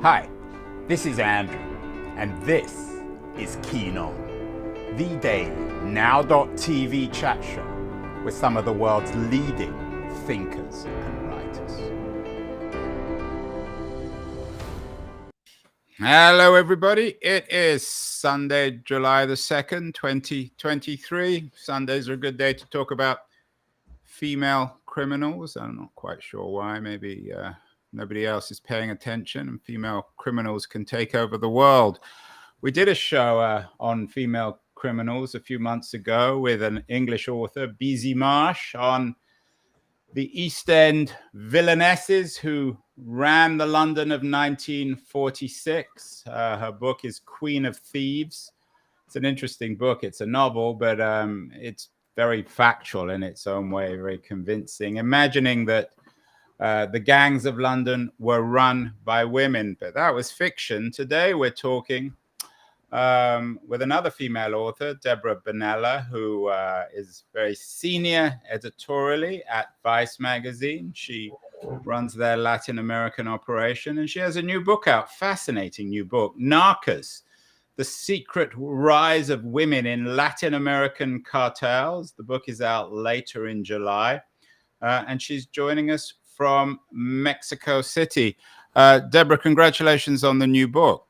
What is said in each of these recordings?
Hi, this is Andrew, and this is Keen On, the daily now.tv chat show with some of the world's leading thinkers and writers. Hello, everybody. It is Sunday, July the 2nd, 2023. Sundays are a good day to talk about female criminals. I'm not quite sure why. Maybe nobody else is paying attention and female criminals can take over the world. We did a show on female criminals a few months ago with an English author, Beezy Marsh, on the East End villainesses who ran the London of 1946. Her book is Queen of Thieves. It's an interesting book. It's a novel, but it's very factual in its own way, very convincing, imagining that the gangs of London were run by women, but that was fiction. Today we're talking with another female author, Deborah Bonello, who is very senior editorially at Vice magazine. She runs their Latin American operation, and she has a new book out, fascinating new book, NARCOS, The Secret Rise of Women in Latin American Cartels. The book is out later in July, and she's joining us from Mexico City. Deborah, congratulations on the new book.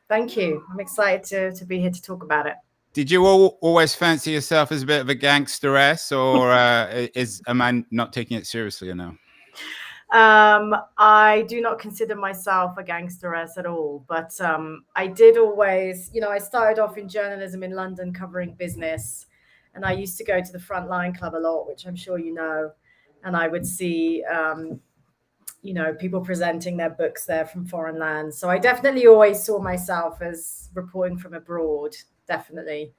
Thank you. I'm excited to be here to talk about it. Did you always fancy yourself as a bit of a gangsteress, or am I not taking it seriously enough? I do not consider myself a gangsteress at all, but I did always, I started off in journalism in London covering business, and I used to go to the Frontline Club a lot, which I'm sure you know, and I would see, people presenting their books there from foreign lands. So I definitely always saw myself as reporting from abroad, definitely.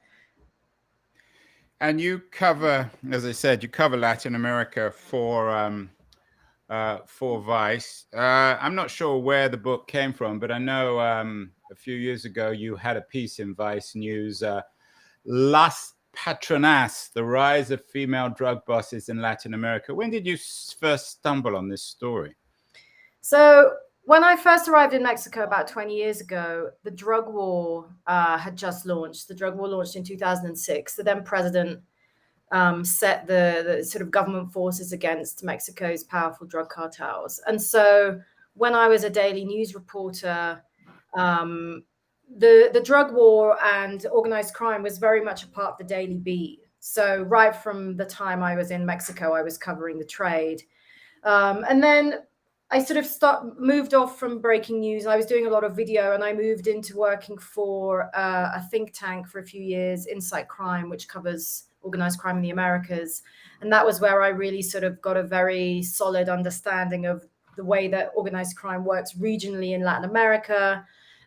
And you cover, as I said, you cover Latin America for Vice. I'm not sure where the book came from, but I know a few years ago you had a piece in Vice News, Las Patronas, the rise of female drug bosses in Latin America. When did you first stumble on this story? So when I first arrived in Mexico about 20 years ago, the drug war had just launched. The drug war launched in 2006. The then president set the sort of government forces against Mexico's powerful drug cartels. And so when I was a daily news reporter, the drug war and organized crime was very much a part of the daily beat. So right from the time I was in Mexico, I was covering the trade. And then I sort of moved off from breaking news. I was doing a lot of video, and I moved into working for a think tank for a few years, Insight Crime, which covers organized crime in the Americas. And that was where I really sort of got a very solid understanding of the way that organized crime works regionally in Latin America,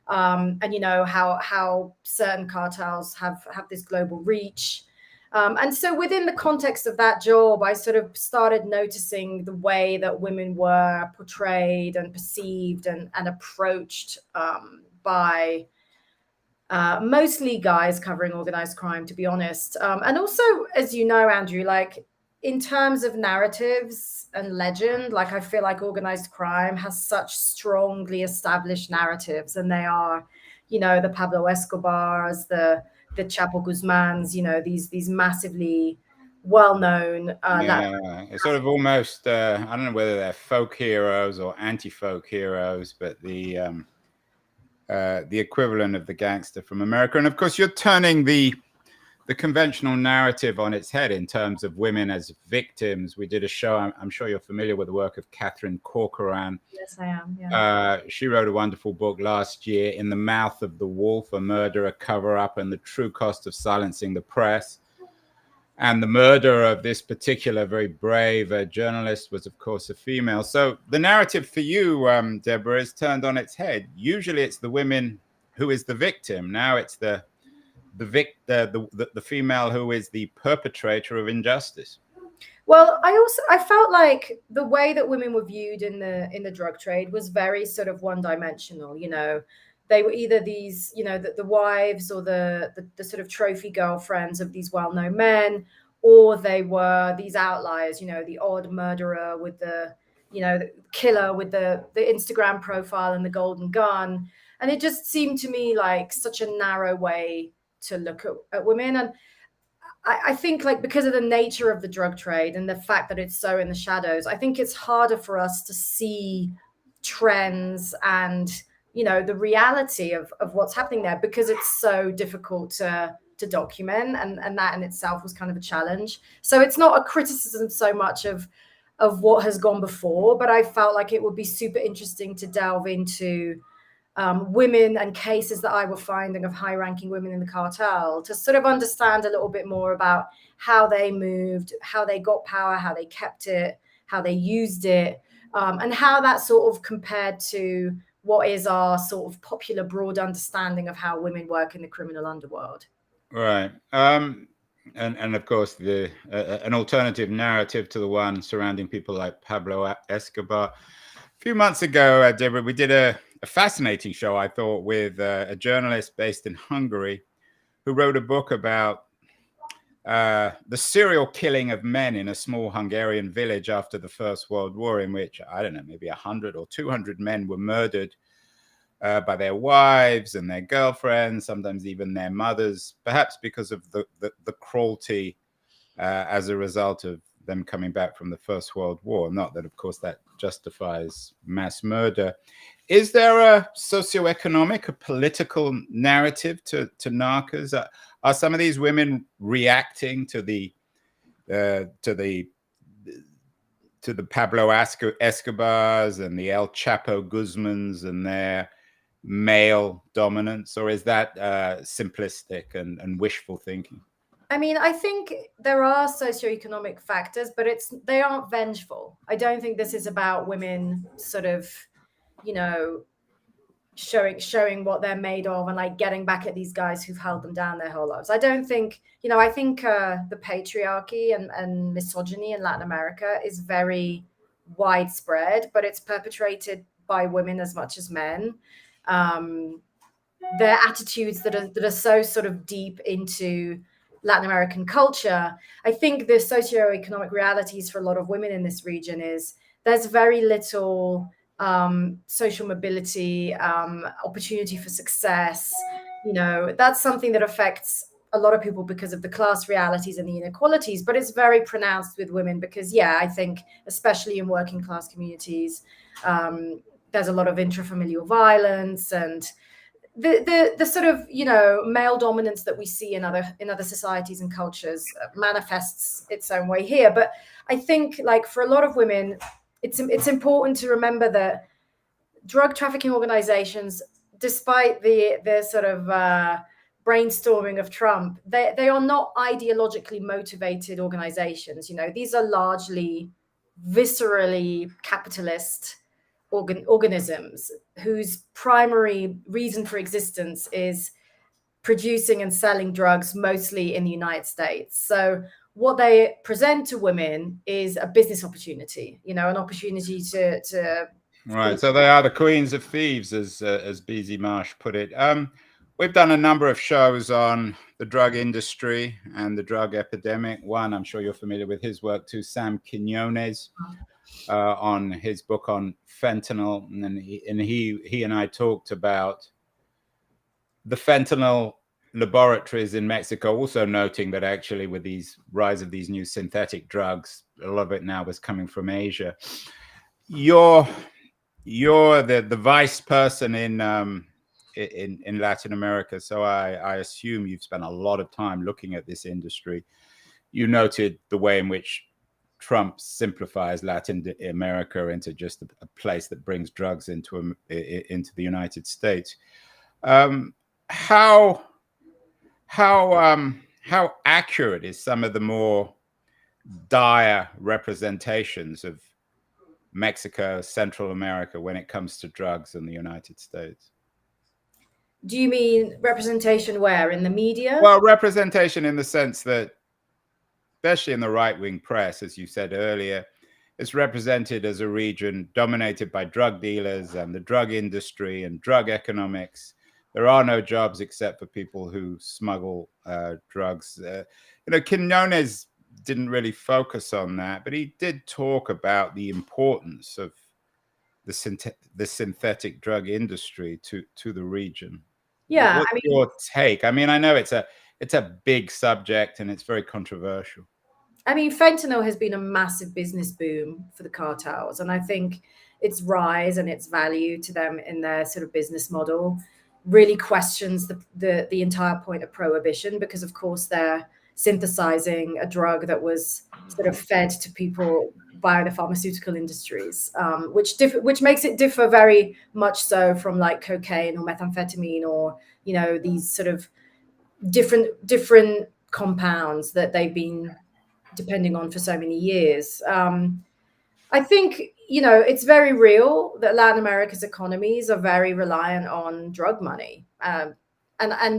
and how certain cartels have this global reach. And so within the context of that job, I sort of started noticing the way that women were portrayed and perceived and approached by mostly guys covering organized crime, to be honest. And also, as you know, Andrew, like in terms of narratives and legend, like I feel like organized crime has such strongly established narratives, and they are, the Pablo Escobars, the Chapo Guzmans, these massively well-known. It's sort of almost, I don't know whether they're folk heroes or anti-folk heroes, but the equivalent of the gangster from America. And of course, you're turning the conventional narrative on its head in terms of women as victims. We did a show, I'm sure you're familiar with the work of Catherine Corcoran. Yes, I am. Yeah. She wrote a wonderful book last year, In the Mouth of the Wolf, a murder, a cover-up, and the true cost of silencing the press. And the murder of this particular very brave journalist was, of course, a female. So the narrative for you, Deborah, is turned on its head. Usually it's the women who is the victim. Now it's the female who is the perpetrator of injustice. Well, I felt like the way that women were viewed in the drug trade was very sort of one-dimensional. They were either these, the wives or the sort of trophy girlfriends of these well-known men, or they were these outliers, the odd murderer with the the killer with the Instagram profile and the golden gun. And it just seemed to me like such a narrow way to look at women. And I think, like, because of the nature of the drug trade and the fact that it's so in the shadows, I think it's harder for us to see trends and, the reality of what's happening there, because it's so difficult to document. And that in itself was kind of a challenge. So it's not a criticism so much of what has gone before, but I felt like it would be super interesting to delve into women and cases that I were finding of high-ranking women in the cartel, to sort of understand a little bit more about how they moved, how they got power, how they kept it, how they used it, and how that sort of compared to what is our sort of popular broad understanding of how women work in the criminal underworld. Right. And of course, an alternative narrative to the one surrounding people like Pablo Escobar. A few months ago, Deborah, we did a fascinating show, I thought, with a journalist based in Hungary who wrote a book about the serial killing of men in a small Hungarian village after the First World War, in which, I don't know, maybe 100 or 200 men were murdered by their wives and their girlfriends, sometimes even their mothers, perhaps because of the cruelty as a result of them coming back from the First World War. Not that, of course, that justifies mass murder. Is there a socioeconomic, a political narrative to NARCOS? Are some of these women reacting to the Pablo Escobars and the El Chapo Guzmans and their male dominance, or is that simplistic and wishful thinking? I mean, I think there are socioeconomic factors, but they aren't vengeful. I don't think this is about women sort of, showing what they're made of and like getting back at these guys who've held them down their whole lives. I don't think, I think the patriarchy and misogyny in Latin America is very widespread, but it's perpetrated by women as much as men. Their attitudes that are so sort of deep into Latin American culture. I think the socioeconomic realities for a lot of women in this region is there's very little social mobility, opportunity for success. That's something that affects a lot of people because of the class realities and the inequalities, but it's very pronounced with women because, I think especially in working class communities, there's a lot of intrafamilial violence, and the sort of male dominance that we see in other societies and cultures manifests its own way here. But I think, like, for a lot of women, it's important to remember that drug trafficking organizations, despite the sort of brainstorming of Trump, they are not ideologically motivated organizations. These are largely viscerally capitalist organisms whose primary reason for existence is producing and selling drugs, mostly in the United States. So what they present to women is a business opportunity, an opportunity to Right. So they are the queens of thieves, as BZ Marsh put it. We've done a number of shows on the drug industry and the drug epidemic. One, I'm sure you're familiar with his work too, Sam Quinones, on his book on fentanyl, and he and I talked about the fentanyl laboratories in Mexico, also noting that actually with these rise of these new synthetic drugs, a lot of it now was coming from Asia. You're the vice person in Latin America, so I assume you've spent a lot of time looking at this industry. You noted the way in which Trump simplifies Latin America into just a place that brings drugs into the United States. How accurate is some of the more dire representations of Mexico, Central America, when it comes to drugs in the United States? Do you mean representation where? In the media? Well, representation in the sense that, especially in the right-wing press, as you said earlier, it's represented as a region dominated by drug dealers and the drug industry and drug economics. There are no jobs except for people who smuggle drugs. Quinones didn't really focus on that, but he did talk about the importance of the synthetic drug industry to the region. Yeah, What's your take? I mean, I know it's a big subject and it's very controversial. I mean, fentanyl has been a massive business boom for the cartels, and I think its rise and its value to them in their sort of business model really questions the entire point of prohibition, because of course they're synthesizing a drug that was sort of fed to people by the pharmaceutical industries, which makes it differ very much so from like cocaine or methamphetamine or, you know, these sort of different compounds that they've been depending on for so many years. I think, you know, it's very real that Latin America's economies are very reliant on drug money, and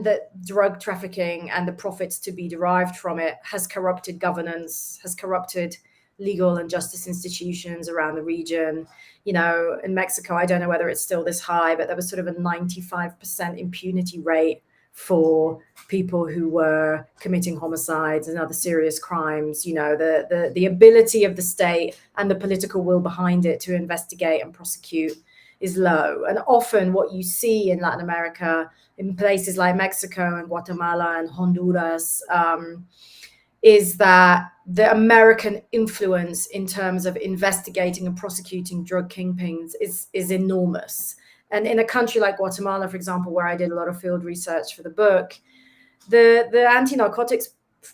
that drug trafficking and the profits to be derived from it has corrupted governance, has corrupted legal and justice institutions around the region. You know, in Mexico, I don't know whether it's still this high, but there was sort of a 95% impunity rate for people who were committing homicides and other serious crimes. You know, the ability of the state and the political will behind it to investigate and prosecute is low. And often what you see in Latin America, in places like Mexico and Guatemala and Honduras, is that the American influence in terms of investigating and prosecuting drug kingpins is enormous. And in a country like Guatemala, for example, where I did a lot of field research for the book, the anti-narcotics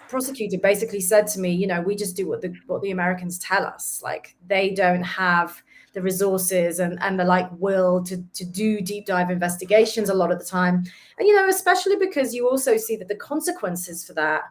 prosecutor basically said to me, you know, we just do what the Americans tell us. Like, they don't have the resources and the like will to do deep dive investigations a lot of the time. And, you know, especially because you also see that the consequences for that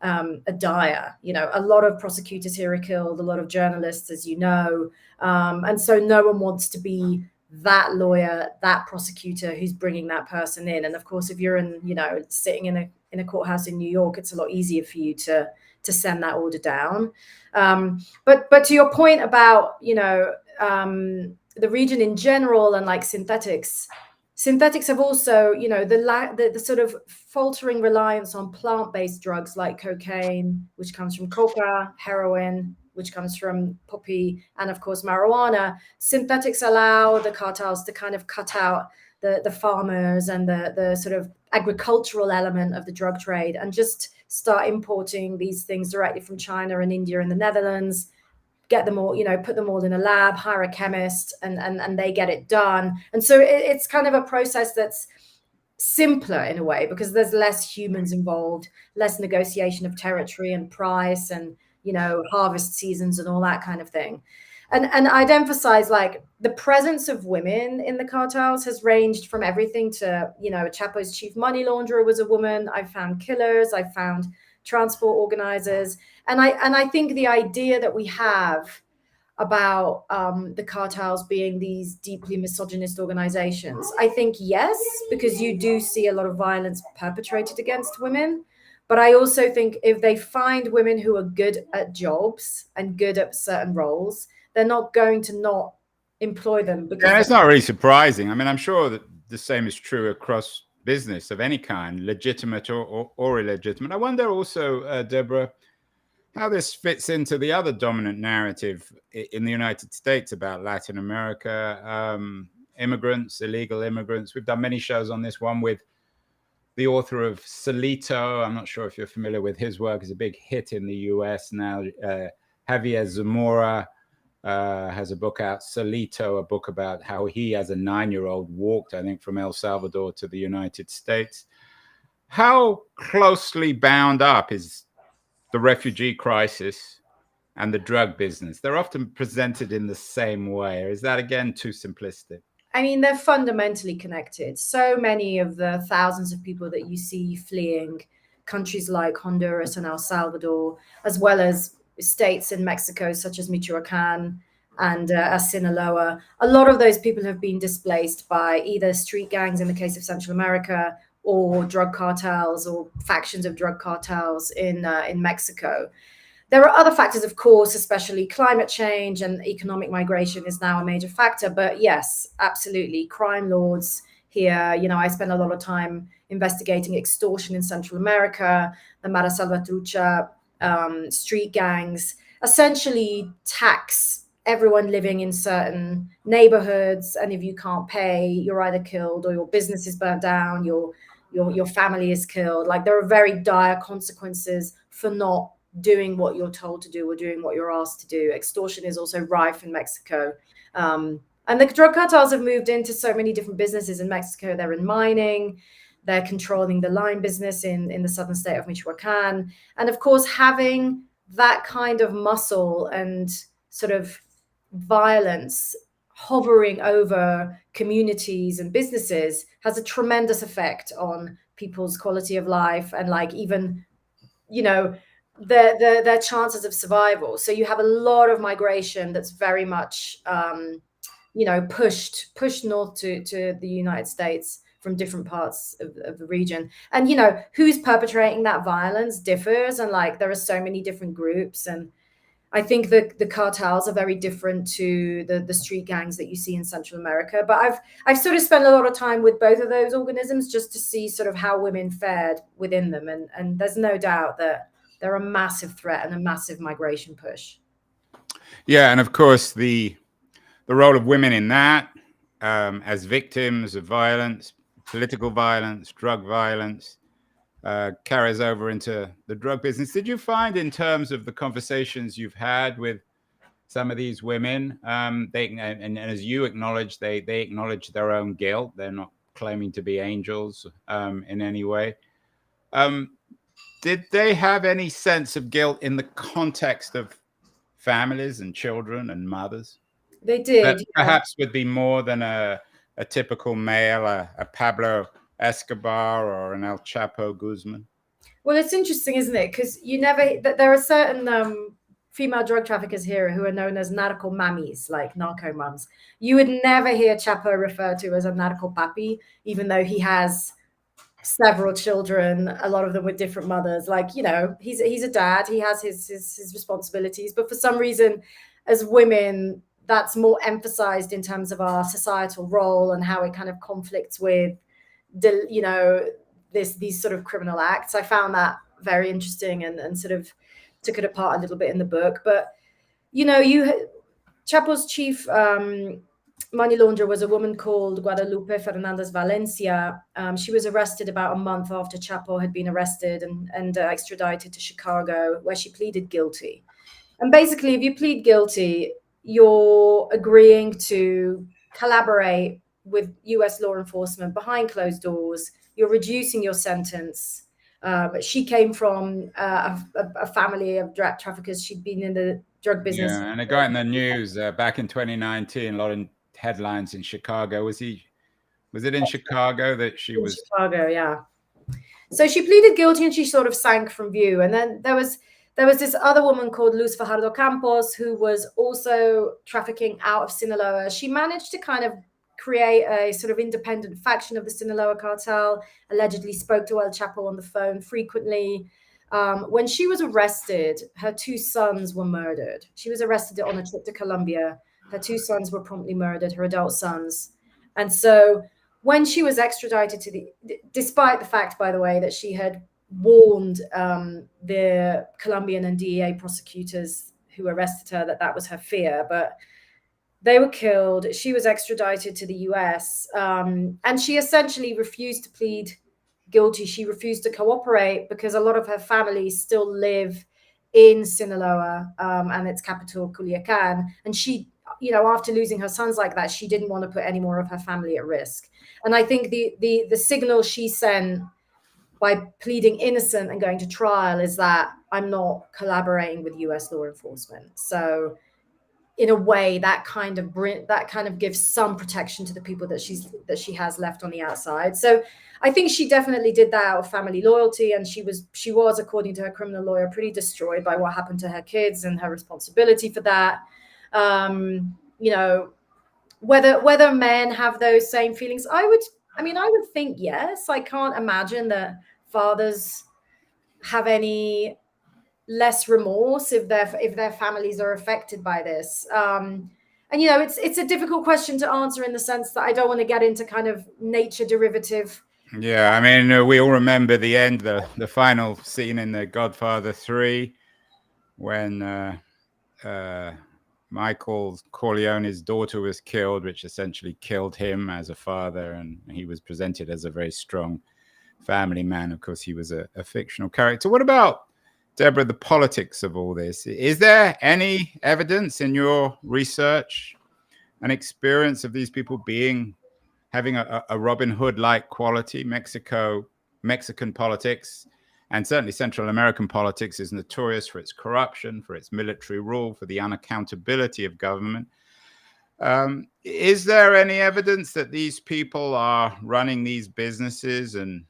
are dire. You know, a lot of prosecutors here are killed, a lot of journalists, as you know. And so no one wants to be that lawyer, that prosecutor who's bringing that person in. And of course, if you're in, you know, sitting in a courthouse in New York, it's a lot easier for you to send that order down. But to your point about, you know, the region in general and like synthetics have also, you know, the sort of faltering reliance on plant-based drugs like cocaine, which comes from coca, heroin, which comes from poppy, and of course marijuana. Synthetics allow the cartels to kind of cut out the farmers and the sort of agricultural element of the drug trade and just start importing these things directly from China and India and the Netherlands, get them all, you know, put them all in a lab, hire a chemist, and they get it done. And so it's kind of a process that's simpler in a way, because there's less humans involved, less negotiation of territory and price and, you know, harvest seasons and all that kind of thing. And I'd emphasize, like, the presence of women in the cartels has ranged from everything to, you know, Chapo's chief money launderer was a woman. I found killers, I found transport organizers. And I think the idea that we have about the cartels being these deeply misogynist organizations, I think, yes, because you do see a lot of violence perpetrated against women. But I also think if they find women who are good at jobs and good at certain roles, they're not going to not employ them. Because it's not really surprising. I mean, I'm sure that the same is true across business of any kind, legitimate or illegitimate. I wonder also, Deborah, how this fits into the other dominant narrative in the United States about Latin America, immigrants, illegal immigrants. We've done many shows on this one with the author of Solito. I'm not sure if you're familiar with his work. It's a big hit in the US now. Javier Zamora has a book out, Solito, a book about how he, as a 9-year-old, walked, I think, from El Salvador to the United States. How closely bound up is the refugee crisis and the drug business? They're often presented in the same way. Or is that, again, too simplistic? I mean, they're fundamentally connected. So many of the thousands of people that you see fleeing countries like Honduras and El Salvador, as well as states in Mexico, such as Michoacan and Sinaloa, a lot of those people have been displaced by either street gangs in the case of Central America, or drug cartels or factions of drug cartels in Mexico. There are other factors, of course, especially climate change, and economic migration is now a major factor. But yes, absolutely, crime lords here. You know, I spend a lot of time investigating extortion in Central America, the Mara Salvatrucha street gangs essentially tax everyone living in certain neighborhoods, and if you can't pay, you're either killed or your business is burnt down, your family is killed. Like, there are very dire consequences for not doing what you're told to do or doing what you're asked to do. Extortion is also rife in Mexico. And the drug cartels have moved into so many different businesses in Mexico. They're in mining, they're controlling the lime business in the southern state of Michoacan. And of course, having that kind of muscle and sort of violence hovering over communities and businesses has a tremendous effect on people's quality of life and, like, even, you know, their chances of survival. So you have a lot of migration that's very much pushed north to the United States from different parts of the region. And, who's perpetrating that violence differs, and, like, there are so many different groups. And I think the cartels are very different to the street gangs that you see in Central America. But I've sort of spent a lot of time with both of those organisms just to see sort of how women fared within them. And there's no doubt that they're a massive threat and a massive migration push. Yeah, and of course the role of women in that, as victims of violence, political violence, drug violence, carries over into the drug business. Did you find, in terms of the conversations you've had with some of these women, and as you acknowledge, they acknowledge their own guilt. They're not claiming to be angels in any way. Did they have any sense of guilt in the context of families and children and mothers? They did. That perhaps would be more than a typical male, a Pablo Escobar or an El Chapo Guzman? Well, it's interesting, isn't it? Because there are certain female drug traffickers here who are known as narco mammies, like narco mums. You would never hear Chapo referred to as a narco papi, even though he has several children, a lot of them with different mothers. Like, he's a dad, he has his responsibilities, but for some reason, as women, that's more emphasized in terms of our societal role and how it kind of conflicts with these sort of criminal acts. I found that very interesting and sort of took it apart a little bit in the book. But Chapo's chief money launderer was a woman called Guadalupe Fernandez Valencia. She was arrested about a month after Chapo had been arrested and extradited to Chicago, where she pleaded guilty. And basically, if you plead guilty, you're agreeing to collaborate with US law enforcement behind closed doors. You're reducing your sentence. She came from a family of drug traffickers. She'd been in the drug business. Yeah, and it got in the news back in 2019, a lot of headlines in Chicago. Was it in Chicago that she was? Chicago, yeah. So she pleaded guilty and she sort of sank from view. And then there was this other woman called Luz Fajardo Campos, who was also trafficking out of Sinaloa. She managed to kind of create a sort of independent faction of the Sinaloa cartel, allegedly spoke to El Chapo on the phone frequently. When she was arrested, her two sons were murdered. She was arrested on a trip to Colombia. Her two sons were promptly murdered, her adult sons. And so when she was extradited despite the fact, by the way, that she had warned the Colombian and DEA prosecutors who arrested her that was her fear, but they were killed. She was extradited to the US, and she essentially refused to plead guilty. She refused to cooperate because a lot of her family still live in Sinaloa and its capital, Culiacan. And she, after losing her sons like that, she didn't want to put any more of her family at risk. And I think the signal she sent by pleading innocent and going to trial is that I'm not collaborating with US law enforcement. So in a way, that kind of gives some protection to the people that she has left on the outside. So I think she definitely did that out of family loyalty, and she was, according to her criminal lawyer, pretty destroyed by what happened to her kids and her responsibility for that. Whether men have those same feelings, I would think yes. I can't imagine that fathers have any less remorse if their families are affected by this. It's a difficult question to answer in the sense that I don't want to get into kind of nature derivative. Yeah, I mean, we all remember the end, the final scene in The Godfather 3, when Michael Corleone's daughter was killed, which essentially killed him as a father, and he was presented as a very strong family man. Of course, he was a fictional character. What about, Deborah, the politics of all this? Is there any evidence in your research and experience of these people having a Robin Hood-like quality? Mexican politics, and certainly Central American politics, is notorious for its corruption, for its military rule, for the unaccountability of government. Is there any evidence that these people are running these businesses and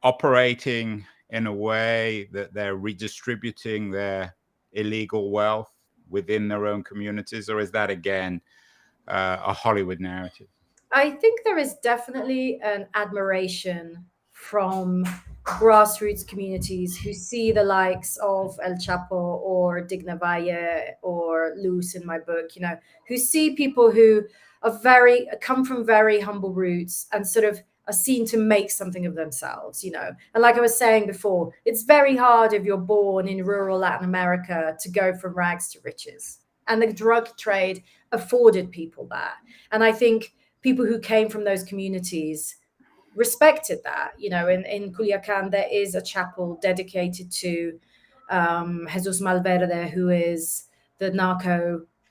operating in a way that they're redistributing their illegal wealth within their own communities? Or is that, again, a Hollywood narrative? I think there is definitely an admiration from grassroots communities who see the likes of El Chapo or Digna Valle or Luz in my book, who see people who come from very humble roots and sort of are seen to make something of themselves, And like I was saying before, it's very hard if you're born in rural Latin America to go from rags to riches. And the drug trade afforded people that. And I think people who came from those communities respected that. In Culiacan, there is a chapel dedicated to Jesus Malverde, who is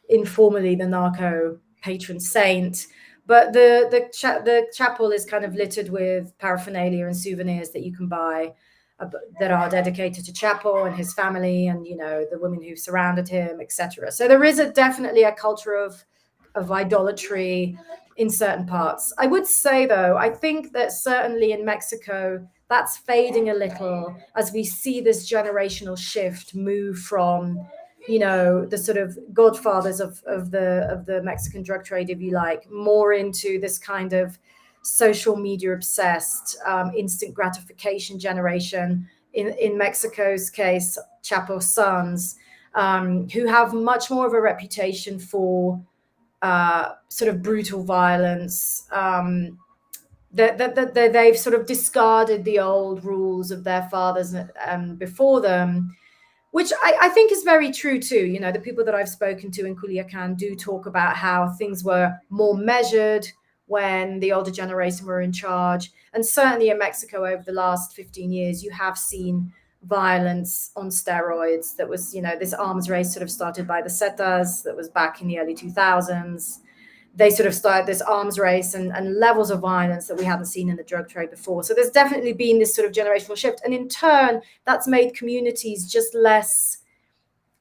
informally the narco patron saint. But the chapel is kind of littered with paraphernalia and souvenirs that you can buy that are dedicated to Chapo and his family and, the women who surrounded him, etc. So there is definitely a culture of idolatry in certain parts. I would say, though, I think that certainly in Mexico, that's fading a little as we see this generational shift move from, the sort of godfathers of the Mexican drug trade, if you like, more into this kind of social media obsessed, instant gratification generation. In Mexico's case, Chapo's sons, who have much more of a reputation for sort of brutal violence. They've sort of discarded the old rules of their fathers before them, which I think is very true too. The people that I've spoken to in Culiacan do talk about how things were more measured when the older generation were in charge. And certainly in Mexico over the last 15 years, you have seen violence on steroids. That was, this arms race sort of started by the Zetas, that was back in the early 2000s. They sort of started this arms race and levels of violence that we hadn't seen in the drug trade before. So there's definitely been this sort of generational shift. And in turn, that's made communities just less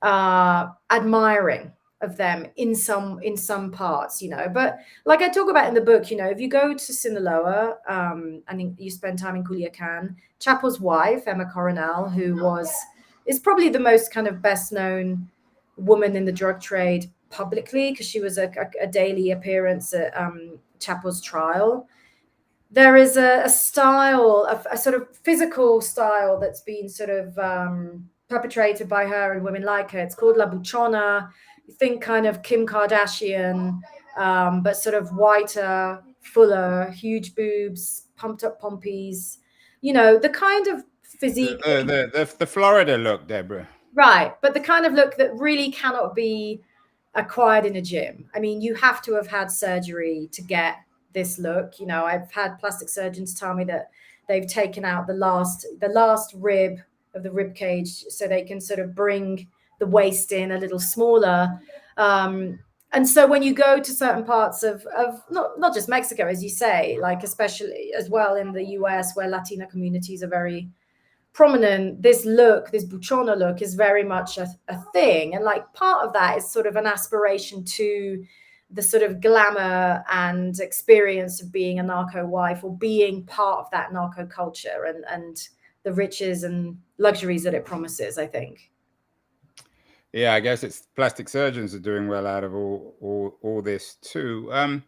admiring of them in some parts, But like I talk about in the book, if you go to Sinaloa and you spend time in Culiacan, Chapo's wife, Emma Coronel, who is probably the most kind of best known woman in the drug trade publicly, because she was a daily appearance at Chapo's trial. There is a style, a sort of physical style that's been sort of perpetrated by her and women like her. It's called La Buchona. You think kind of Kim Kardashian, but sort of whiter, fuller, huge boobs, pumped up pompies. The kind of physique. The Florida look, Deborah. Right, but the kind of look that really cannot be acquired in a gym. I mean, you have to have had surgery to get this look. I've had plastic surgeons tell me that they've taken out the last rib of the rib cage so they can sort of bring the waist in a little smaller. And so when you go to certain parts of not just Mexico, as you say, like especially as well in the US where Latina communities are very prominent, this buchona look is very much a thing. And like part of that is sort of an aspiration to the sort of glamour and experience of being a narco wife or being part of that narco culture and the riches and luxuries that it promises, I think. Yeah, I guess it's plastic surgeons are doing well out of all this too.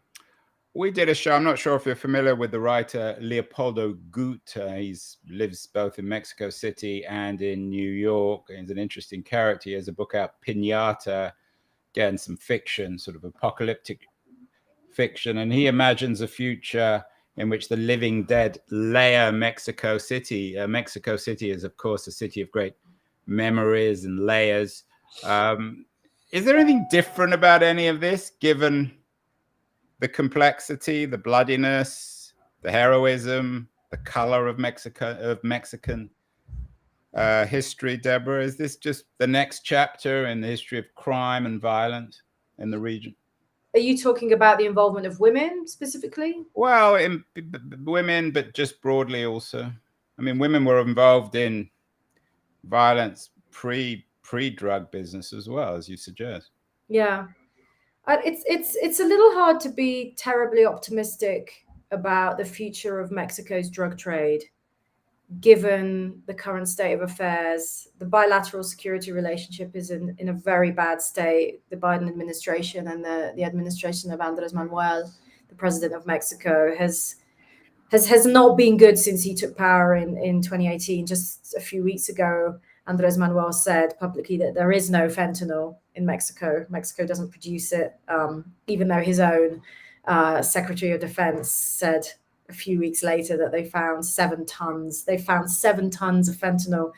We did a show. I'm not sure if you're familiar with the writer Leopoldo Gut. He lives both in Mexico City and in New York. He's an interesting character. He has a book out, Piñata, again, some fiction, sort of apocalyptic fiction. And he imagines a future in which the living dead layer Mexico City. Mexico City is, of course, a city of great memories and layers. Is there anything different about any of this, given the complexity, the bloodiness, the heroism, the color of Mexican history, Deborah? Is this just the next chapter in the history of crime and violence in the region? Are you talking about the involvement of women specifically? Well, in women, but just broadly also. I mean, women were involved in violence pre-drug business as well, as you suggest. Yeah, it's a little hard to be terribly optimistic about the future of Mexico's drug trade, given the current state of affairs. The bilateral security relationship is in a very bad state. The Biden administration and the administration of Andrés Manuel, the president of Mexico, has not been good since he took power in 2018. Just a few weeks ago, Andrés Manuel said publicly that there is no fentanyl in Mexico. Mexico doesn't produce it, even though his own Secretary of Defense said a few weeks later that they found 7 tons. They found 7 tons of fentanyl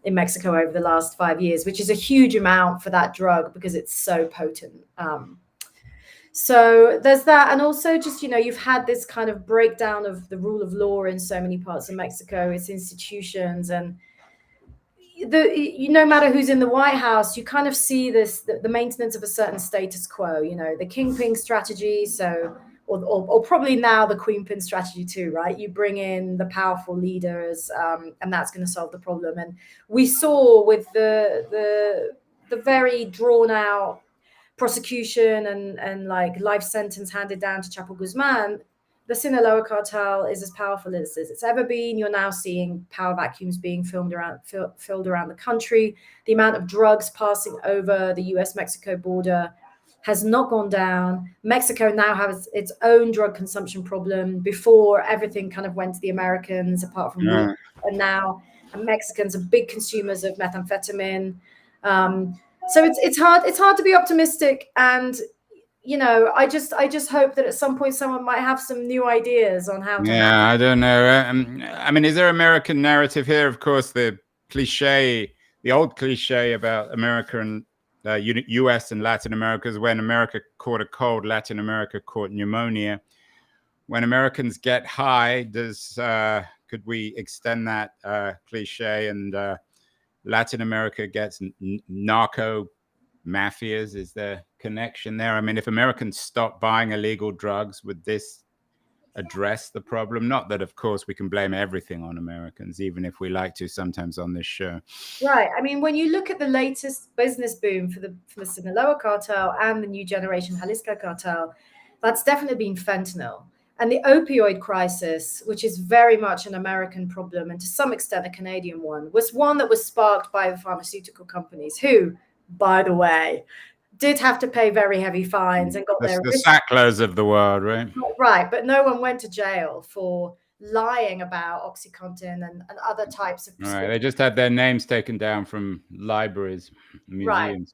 in Mexico over the last 5 years, which is a huge amount for that drug because it's so potent. So there's that. And also just, you've had this kind of breakdown of the rule of law in so many parts of Mexico, its institutions, and no matter who's in the White House, you kind of see the maintenance of a certain status quo, the kingpin strategy. So, or probably now the queenpin strategy too, right? You bring in the powerful leaders, and that's going to solve the problem. And we saw with the very drawn out prosecution and like life sentence handed down to Chapo Guzman, the Sinaloa cartel is as powerful as it's ever been. You're now seeing power vacuums being filled around the country. The amount of drugs passing over the US-Mexico border has not gone down. Mexico now has its own drug consumption problem. Before, everything kind of went to the Americans, apart from weed. And now Mexicans are big consumers of methamphetamine. So it's hard to be optimistic, and I just hope that at some point someone might have some new ideas on how to. Yeah, I don't know. I mean, is there American narrative here? Of course, the old cliche about America and U.S. and Latin America is when America caught a cold, Latin America caught pneumonia. When Americans get high, could we extend that cliche and Latin America gets narco mafias? Is there connection there? I mean, if Americans stop buying illegal drugs, would this address the problem? Not that, of course, we can blame everything on Americans, even if we like to sometimes on this show. Right. I mean, when you look at the latest business boom for the Sinaloa cartel and the new generation Jalisco cartel, that's definitely been fentanyl. And the opioid crisis, which is very much an American problem and to some extent a Canadian one, was one that was sparked by the pharmaceutical companies who, by the way, did have to pay very heavy fines and got the Sackler's of the world, right? Right, but no one went to jail for lying about OxyContin and other types of. Right, they just had their names taken down from libraries, museums. Right.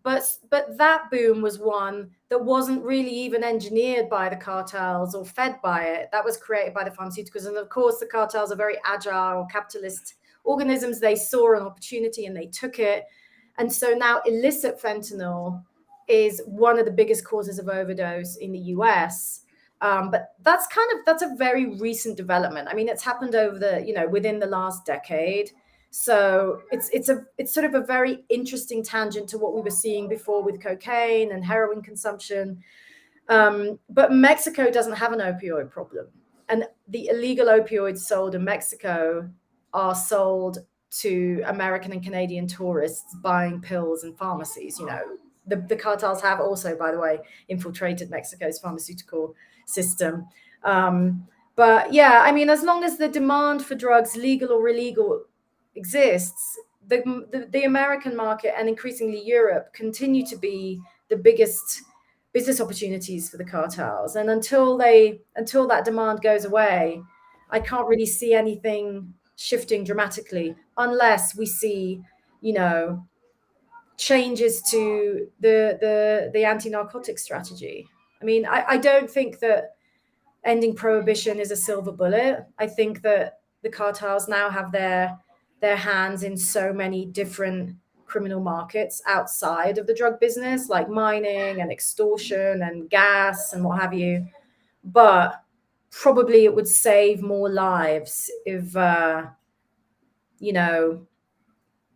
But that boom was one that wasn't really even engineered by the cartels or fed by it. That was created by the pharmaceuticals. And of course, the cartels are very agile capitalist organisms. They saw an opportunity and they took it. And so now illicit fentanyl is one of the biggest causes of overdose in the US. But that's a very recent development. I mean, it's happened over within the last decade. So it's sort of a very interesting tangent to what we were seeing before with cocaine and heroin consumption. But Mexico doesn't have an opioid problem. And the illegal opioids sold in Mexico are sold to American and Canadian tourists buying pills in pharmacies. The cartels have also, by the way, infiltrated Mexico's pharmaceutical system. But yeah, I mean, as long as the demand for drugs, legal or illegal, exists, the American market and increasingly Europe continue to be the biggest business opportunities for the cartels. And until that demand goes away, I can't really see anything shifting dramatically unless we see, changes to the anti-narcotic strategy. I mean, I don't think that ending prohibition is a silver bullet. I think that the cartels now have their their hands in so many different criminal markets outside of the drug business, like mining and extortion and gas and what have you. But probably it would save more lives if,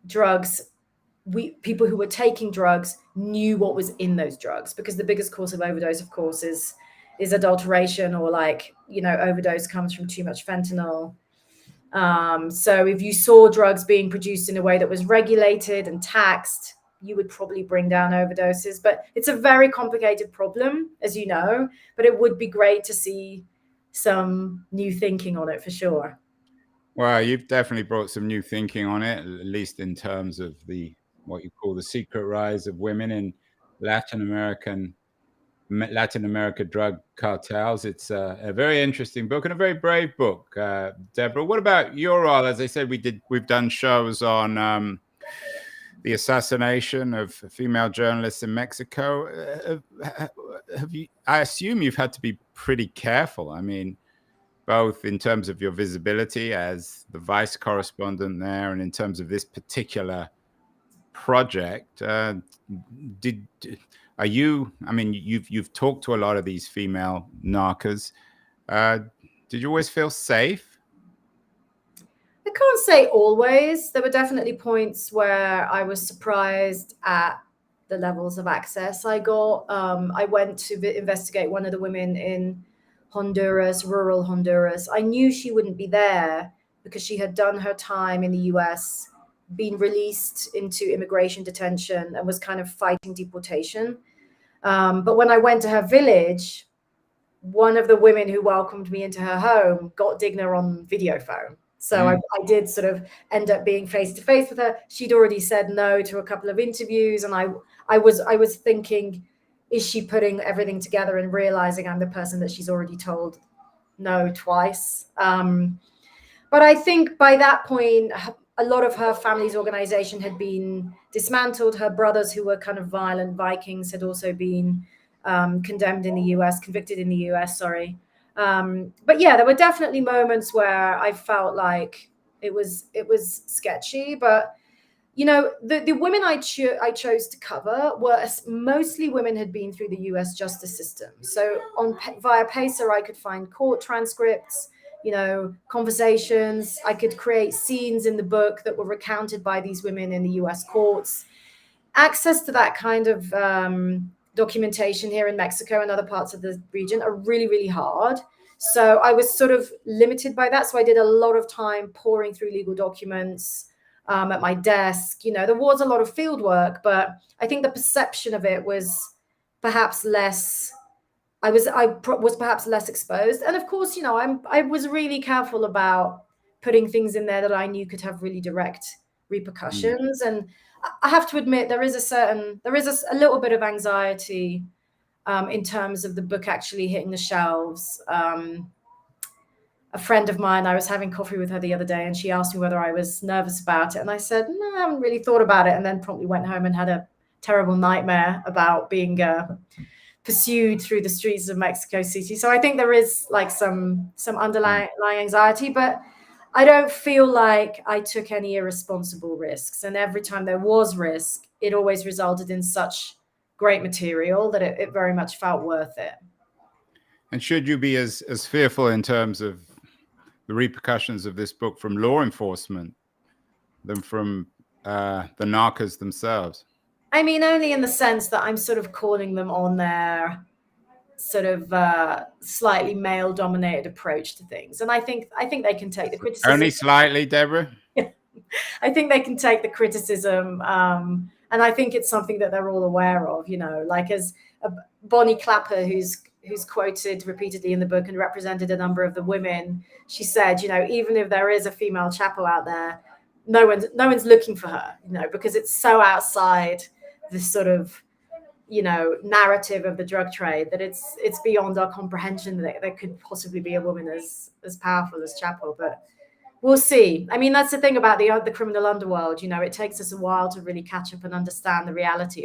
drugs, people who were taking drugs knew what was in those drugs, because the biggest cause of overdose, of course, is adulteration, or overdose comes from too much fentanyl. So if you saw drugs being produced in a way that was regulated and taxed, you would probably bring down overdoses. But it's a very complicated problem, as you know, but it would be great to see some new thinking on it for sure. Well, you've definitely brought some new thinking on it, at least in terms of what you call the secret rise of women in Latin America drug cartels. It's a very interesting book and a very brave book. Deborah, what about your role? As I said, we've done shows on the assassination of female journalists in Mexico. I assume you've had to be pretty careful. I mean, both in terms of your visibility as the vice correspondent there, and in terms of this particular project. You've talked to a lot of these female narcos. Did you always feel safe? I can't say always. There were definitely points where I was surprised at the levels of access I got. I went to investigate one of the women in Honduras, rural Honduras. I knew she wouldn't be there because she had done her time in the US, been released into immigration detention, and was kind of fighting deportation. But when I went to her village, one of the women who welcomed me into her home got Digna on video phone. So I did sort of end up being face to face with her. She'd already said no to a couple of interviews. And I was thinking, is she putting everything together and realizing I'm the person that she's already told no twice? But I think by that point, a lot of her family's organization had been dismantled. Her brothers, who were kind of violent Vikings, had also been convicted in the US, sorry. But yeah, there were definitely moments where I felt like it was sketchy. But the women I chose to cover were mostly women had been through the US justice system. So via Pacer, I could find court transcripts, conversations. I could create scenes in the book that were recounted by these women in the US courts. Access to that kind of documentation here in Mexico and other parts of the region are really, really hard. So I was sort of limited by that. So I did a lot of time pouring through legal documents at my desk. There was a lot of field work, but I think the perception of it was perhaps less. I was perhaps less exposed. And of course, I was really careful about putting things in there that I knew could have really direct repercussions. And I have to admit, there is a little bit of anxiety in terms of the book actually hitting the shelves. A friend of mine, I was having coffee with her the other day, and she asked me whether I was nervous about it. And I said, no, I haven't really thought about it. And then promptly went home and had a terrible nightmare about being pursued through the streets of Mexico City. So I think there is like some underlying anxiety, but I don't feel like I took any irresponsible risks. And every time there was risk, it always resulted in such great material that it very much felt worth it. And should you be as fearful in terms of the repercussions of this book from law enforcement than from the narcos themselves? I mean, only in the sense that I'm sort of calling them on their sort of slightly male-dominated approach to things. And I think they can take the criticism. Only slightly, Deborah? I think they can take the criticism. And I think it's something that they're all aware of, like as Bonnie Clapper, who's quoted repeatedly in the book and represented a number of the women. She said, even if there is a female Chapo out there, no one's looking for her, because it's so outside this sort of, narrative of the drug trade that it's beyond our comprehension that there could possibly be a woman as powerful as Chapo. But we'll see. I mean, that's the thing about the criminal underworld. It takes us a while to really catch up and understand the reality of